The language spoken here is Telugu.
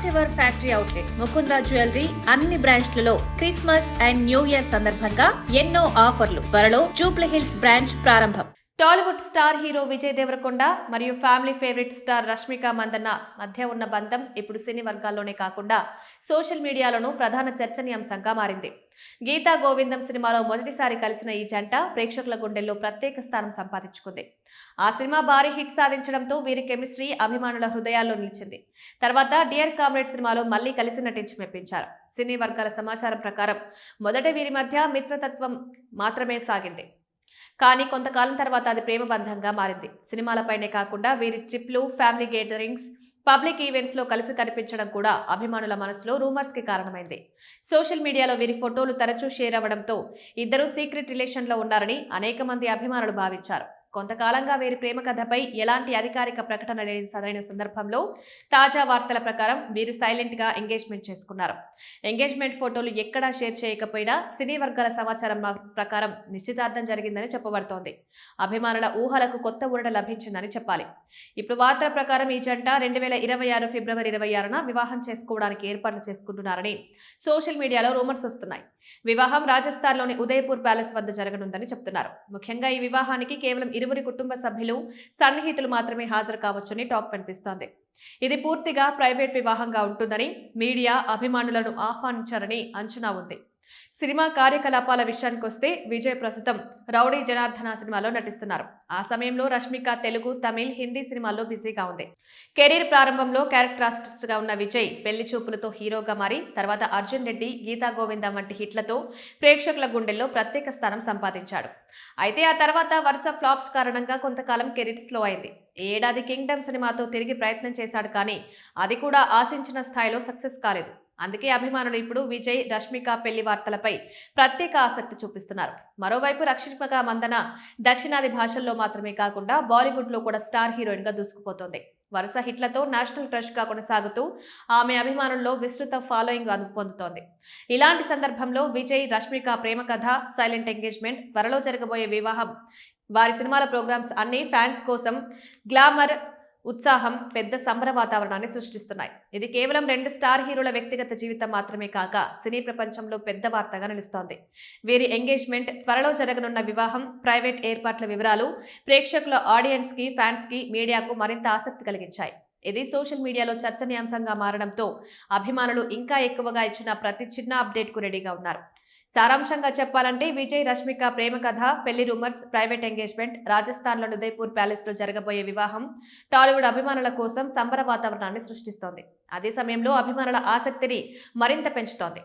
First ever factory outlet Mukunda jewellery అన్ని బ్రాంచ్లలో క్రిస్మస్ అండ్ న్యూ ఇయర్ సందర్భంగా ఎన్నో ఆఫర్లు. త్వరలో జూబ్లీ హిల్స్ బ్రాంచ్ ప్రారంభం. టాలీవుడ్ స్టార్ హీరో విజయ్ దేవరకొండ మరియు family favourite star Rashmika Mandanna మధ్య ఉన్న బంధం ఇప్పుడు సినీ వర్గాల్లోనే కాకుండా సోషల్ మీడియాలోనూ ప్రధాన చర్చనీయాంశంగా మారింది. గీతా గోవిందం సినిమాలో మొదటిసారి కలిసిన ఈ జంట ప్రేక్షకుల గుండెల్లో ప్రత్యేక స్థానం సంపాదించుకుంది. ఆ సినిమా భారీ హిట్ సాధించడంతో వీరి కెమిస్ట్రీ అభిమానుల హృదయాల్లో నిలిచింది. తర్వాత డియర్ కామ్రేడ్ సినిమాలో మళ్లీ కలిసి నటించి మెప్పించారు. సినీ వర్గాల సమాచారం ప్రకారం మొదట వీరి మధ్య మిత్రతత్వం మాత్రమే సాగింది. కానీ కొంతకాలం తర్వాత అది ప్రేమ బంధంగా మారింది. సినిమాలపైనే కాకుండా వీరి ట్రిప్లు, ఫ్యామిలీ గేదరింగ్స్, పబ్లిక్ ఈవెంట్స్ లో కలిసి కనిపించడం కూడా అభిమానుల మనసులో రూమర్స్ కి కారణమైంది. సోషల్ మీడియాలో వీరి ఫోటోలు తరచూ షేర్ అవ్వడంతో ఇద్దరు సీక్రెట్ రిలేషన్ లో ఉన్నారని అనేక మంది అభిమానులు భావించారు. కొంతకాలంగా వీరి ప్రేమ కథపై ఎలాంటి అధికారిక ప్రకటన లేని సరైన సందర్భంలో తాజా వార్తల ప్రకారం వీరు సైలెంట్ గా ఎంగేజ్మెంట్ చేసుకున్నారు. ఎంగేజ్మెంట్ ఫోటోలు ఎక్కడా షేర్ చేయకపోయినా సినీ వర్గాల సమాచారం ప్రకారం నిశ్చితార్థం జరిగిందని చెప్పబడుతోంది. అభిమానుల ఊహలకు కొత్త ఊరట లభించిందని చెప్పాలి. ఇప్పుడు వార్తల ప్రకారం ఈ జంట 2026 ఫిబ్రవరి 26న వివాహం చేసుకోవడానికి ఏర్పాట్లు చేసుకుంటున్నారని సోషల్ మీడియాలో రూమర్స్ వస్తున్నాయి. వివాహం రాజస్థాన్లోని ఉదయపూర్ ప్యాలెస్ వద్ద జరగనుందని చెప్తున్నారు. ముఖ్యంగా ఈ వివాహానికి కేవలం ఇరువురి కుటుంబ సభ్యులు, సన్నిహితులు మాత్రమే హాజరు కావచ్చని టాక్ వినిపిస్తోంది. ఇది పూర్తిగా ప్రైవేట్ వివాహంగా ఉంటుందని మీడియా అభిమానులను ఆహ్వానించారని అంచనా ఉంది. సినిమా కార్యకలాపాల విషయానికొస్తే విజయ్ ప్రస్తుతం రౌడీ జనార్దన సినిమాలో నటిస్తున్నారు. ఆ సమయంలో రష్మిక తెలుగు, తమిళ్, హిందీ సినిమాల్లో బిజీగా ఉంది. కెరీర్ ప్రారంభంలో క్యారెక్టర్ ఆర్టిస్ట్ గా ఉన్న విజయ్ పెళ్లి చూపులతో హీరోగా మారి తర్వాత అర్జున్ రెడ్డి, గీతా గోవిందం వంటి హిట్లతో ప్రేక్షకుల గుండెల్లో ప్రత్యేక స్థానం సంపాదించాడు. అయితే ఆ తర్వాత వరుస ఫ్లాప్స్ కారణంగా కొంతకాలం కెరీర్ స్లో అయింది. ఈ ఏడాది కింగ్డమ్ సినిమాతో తిరిగి ప్రయత్నం చేశాడు, కానీ అది కూడా ఆశించిన స్థాయిలో సక్సెస్ కాలేదు. అందుకే అభిమానులు ఇప్పుడు విజయ్, రష్మిక పెళ్లి వార్తలపై ప్రత్యేక ఆసక్తి చూపిస్తున్నారు. మరోవైపు రష్మిక మందన దక్షిణాది భాషల్లో మాత్రమే కాకుండా బాలీవుడ్ లో కూడా స్టార్ హీరోయిన్ గా దూసుకుపోతోంది. వరుస హిట్లతో నేషనల్ క్రష్ గా కొనసాగుతూ ఆమె అభిమానుల్లో విస్తృత ఫాలోయింగ్ పొందుతోంది. ఇలాంటి సందర్భంలో విజయ్, రష్మిక ప్రేమ కథ, సైలెంట్ ఎంగేజ్మెంట్, త్వరలో జరగబోయే వివాహం, వారి సినిమాల ప్రోగ్రామ్స్ అన్ని ఫ్యాన్స్ కోసం గ్లామర్, ఉత్సాహం, పెద్ద సంబర వాతావరణాన్ని సృష్టిస్తున్నాయి. ఇది కేవలం 2 స్టార్ హీరోల వ్యక్తిగత జీవితం మాత్రమే కాక సినీ ప్రపంచంలో పెద్ద వార్తగా నిలుస్తోంది. వీరి ఎంగేజ్మెంట్, త్వరలో జరగనున్న వివాహం, ప్రైవేట్ ఏర్పాట్ల వివరాలు ప్రేక్షకుల, ఆడియన్స్ కి, ఫ్యాన్స్ కి, మీడియాకు మరింత ఆసక్తి కలిగించాయి. ఇది సోషల్ మీడియాలో చర్చనీయాంశంగా మారడంతో అభిమానులు ఇంకా ఎక్కువగా ఇచ్చిన ప్రతి చిన్న అప్డేట్ కు రెడీగా ఉన్నారు. సారాంశంగా చెప్పాలంటే విజయ్, రష్మిక ప్రేమ కథ, పెళ్లి రూమర్స్, ప్రైవేట్ ఎంగేజ్మెంట్, రాజస్థాన్లోని ఉదయపూర్ ప్యాలెస్ లో జరగబోయే వివాహం టాలీవుడ్ అభిమానుల కోసం సంబర వాతావరణాన్ని సృష్టిస్తోంది. అదే సమయంలో అభిమానుల ఆసక్తిని మరింత పెంచుతోంది.